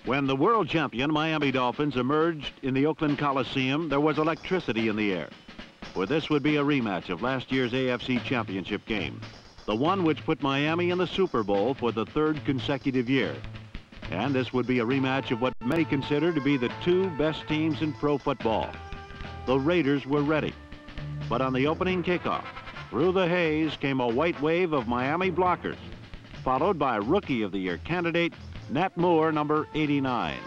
When the world champion Miami Dolphins emerged in the Oakland Coliseum, there was electricity in the air. For this would be a rematch of last year's AFC Championship game, the one which put Miami in the Super Bowl for the third consecutive year. And this would be a rematch of what many consider to be the two best teams in pro football. The Raiders were ready. But on the opening kickoff, through the haze came a white wave of Miami blockers, followed by Rookie of the Year candidate Nat Moore, number 89.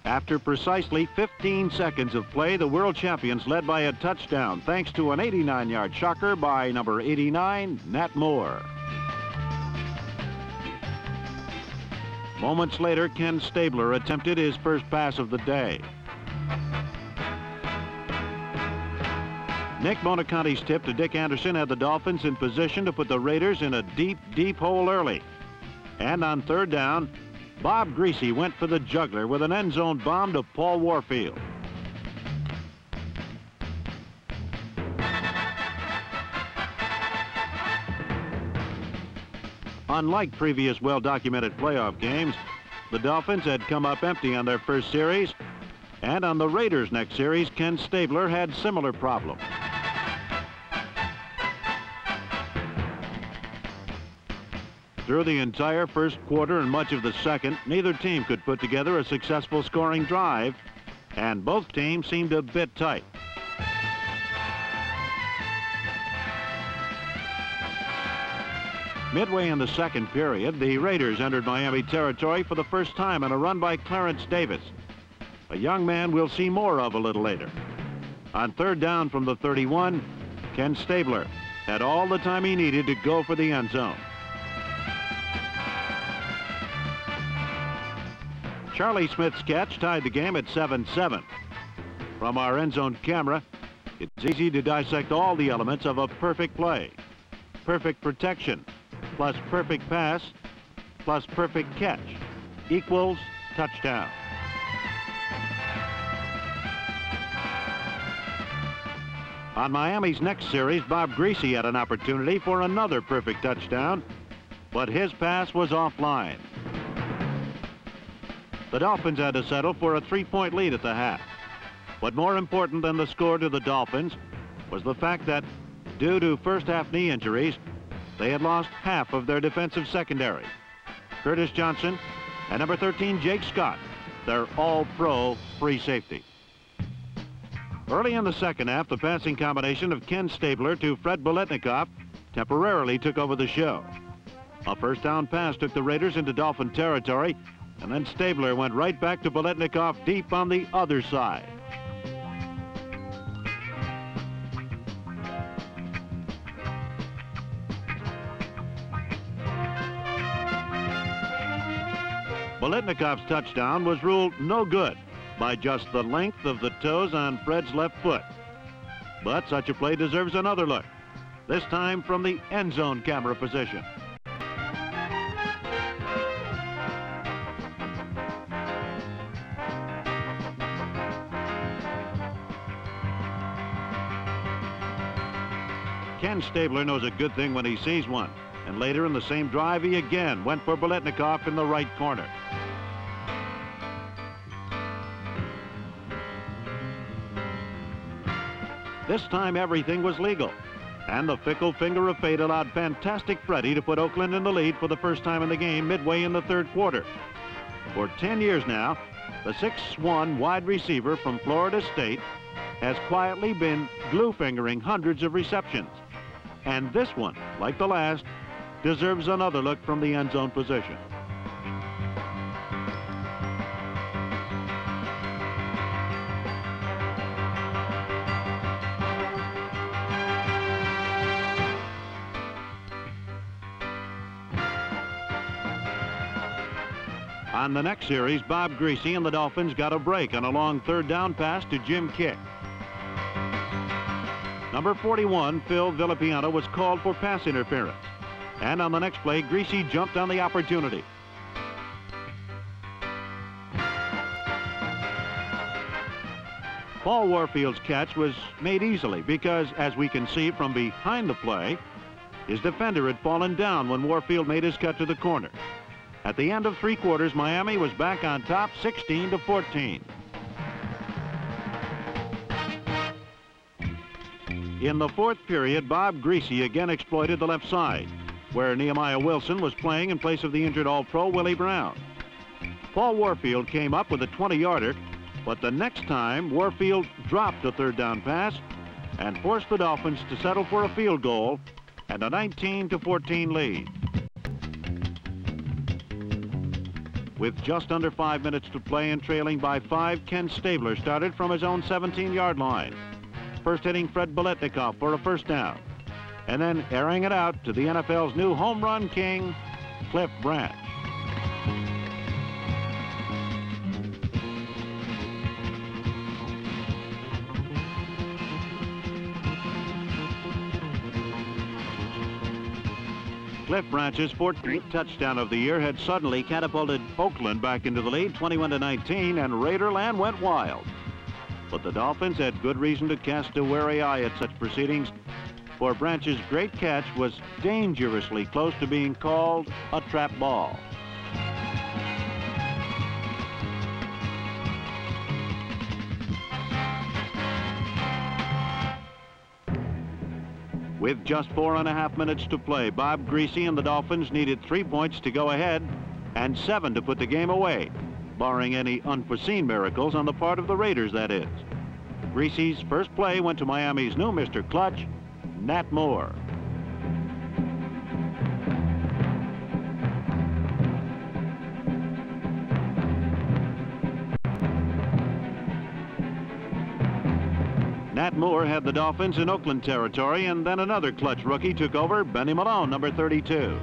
After precisely 15 seconds of play, the world champions led by a touchdown thanks to an 89-yard shocker by number 89, Nat Moore. Moments later, Ken Stabler attempted his first pass of the day. Nick Bonaconti's tip to Dick Anderson had the Dolphins in position to put the Raiders in a deep, deep hole early. And on third down, Bob Greasy went for the juggler with an end zone bomb to Paul Warfield. Unlike previous well-documented playoff games, the Dolphins had come up empty on their first series, and on the Raiders' next series, Ken Stabler had similar problems. Through the entire first quarter and much of the second, neither team could put together a successful scoring drive, and both teams seemed a bit tight. Midway in the second period, the Raiders entered Miami territory for the first time in a run by Clarence Davis, a young man we'll see more of a little later. On third down from the 31, Ken Stabler had all the time he needed to go for the end zone. Charlie Smith's catch tied the game at 7-7. From our end zone camera, it's easy to dissect all the elements of a perfect play. Perfect protection plus perfect pass plus perfect catch equals touchdown. On Miami's next series, Bob Greasy had an opportunity for another perfect touchdown, but his pass was offline. The Dolphins had to settle for a 3-point lead at the half. But more important than the score to the Dolphins was the fact that, due to first-half knee injuries, they had lost half of their defensive secondary. Curtis Johnson and number 13, Jake Scott, their all-pro free safety. Early in the second half, the passing combination of Ken Stabler to Fred Biletnikoff temporarily took over the show. A first down pass took the Raiders into Dolphin territory, and then Stabler went right back to Biletnikoff deep on the other side. Biletnikoff's touchdown was ruled no good by just the length of the toes on Fred's left foot. But such a play deserves another look, this time from the end zone camera position. Ken Stabler knows a good thing when he sees one, and later in the same drive he again went for Biletnikoff in the right corner. This time everything was legal, and the fickle finger of fate allowed Fantastic Freddie to put Oakland in the lead for the first time in the game midway in the third quarter. For 10 years now, the 6'1" wide receiver from Florida State has quietly been glue-fingering hundreds of receptions. And this one, like the last, deserves another look from the end zone position. On the next series, Bob Greasy and the Dolphins got a break on a long third down pass to Jim Kick. Number 41, Phil Villapiano, was called for pass interference. And on the next play, Greasy jumped on the opportunity. Paul Warfield's catch was made easily because, as we can see from behind the play, his defender had fallen down when Warfield made his cut to the corner. At the end of 3 quarters, Miami was back on top 16-14. In the 4th period, Bob Greasy again exploited the left side, where Nehemiah Wilson was playing in place of the injured All-Pro Willie Brown. Paul Warfield came up with a 20-yarder, but the next time Warfield dropped a 3rd down pass and forced the Dolphins to settle for a field goal and a 19-14 lead. With just under 5 minutes to play and trailing by 5, Ken Stabler started from his own 17-yard line, first hitting Fred Biletnikoff for a 1st down, and then airing it out to the NFL's new home run king, Cliff Branch. Cliff Branch's 14th touchdown of the year had suddenly catapulted Oakland back into the lead, 21-19, and Raiderland went wild. But the Dolphins had good reason to cast a wary eye at such proceedings, for Branch's great catch was dangerously close to being called a trap ball. With just 4.5 minutes to play, Bob Greasy and the Dolphins needed 3 points to go ahead and 7 to put the game away, barring any unforeseen miracles on the part of the Raiders, that is. Greasy's first play went to Miami's new Mr. Clutch, Nat Moore. Nat Moore had the Dolphins in Oakland territory, and then another clutch rookie took over, Benny Malone, number 32.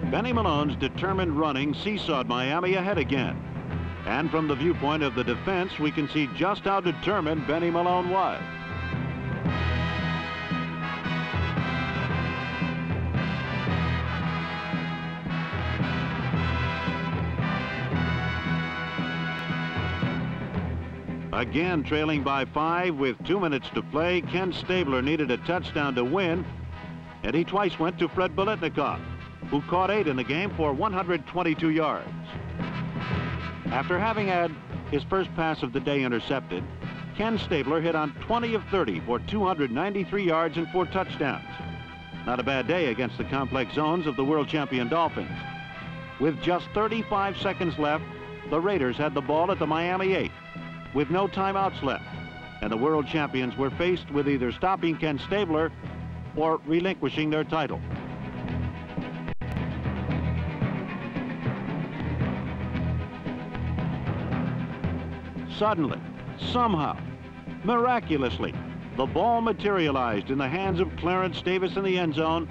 Benny Malone's determined running seesawed Miami ahead again. And from the viewpoint of the defense, we can see just how determined Benny Malone was. Again, trailing by 5 with 2 minutes to play, Ken Stabler needed a touchdown to win, and he twice went to Fred Biletnikoff, who caught 8 in the game for 122 yards. After having had his first pass of the day intercepted, Ken Stabler hit on 20 of 30 for 293 yards and 4 touchdowns. Not a bad day against the complex zones of the world champion Dolphins. With just 35 seconds left, the Raiders had the ball at the Miami 8, with no timeouts left, and the world champions were faced with either stopping Ken Stabler or relinquishing their title. Suddenly, somehow, miraculously, the ball materialized in the hands of Clarence Davis in the end zone,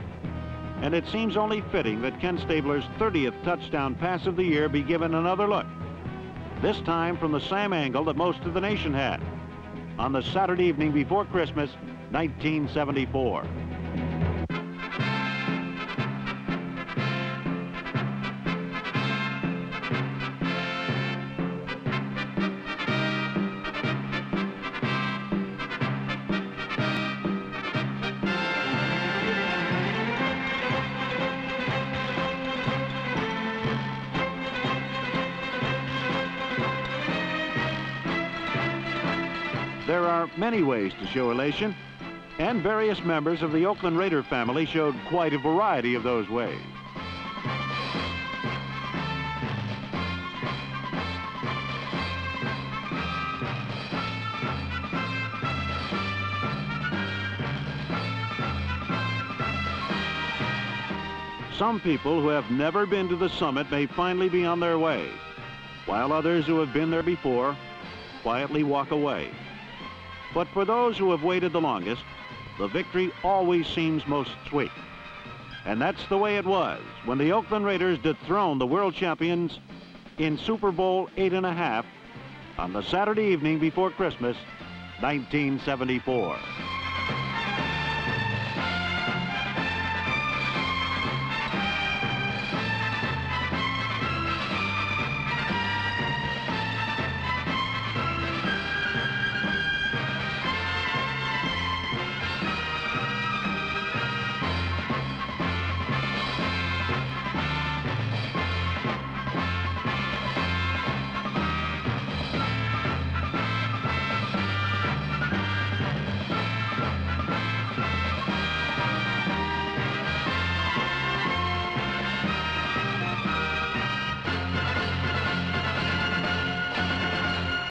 and it seems only fitting that Ken Stabler's 30th touchdown pass of the year be given another look, this time from the same angle that most of the nation had, on the Saturday evening before Christmas, 1974. There are many ways to show elation, and various members of the Oakland Raider family showed quite a variety of those ways. Some people who have never been to the summit may finally be on their way, while others who have been there before quietly walk away. But for those who have waited the longest, the victory always seems most sweet. And that's the way it was when the Oakland Raiders dethroned the world champions in Super Bowl 8.5 on the Saturday evening before Christmas, 1974.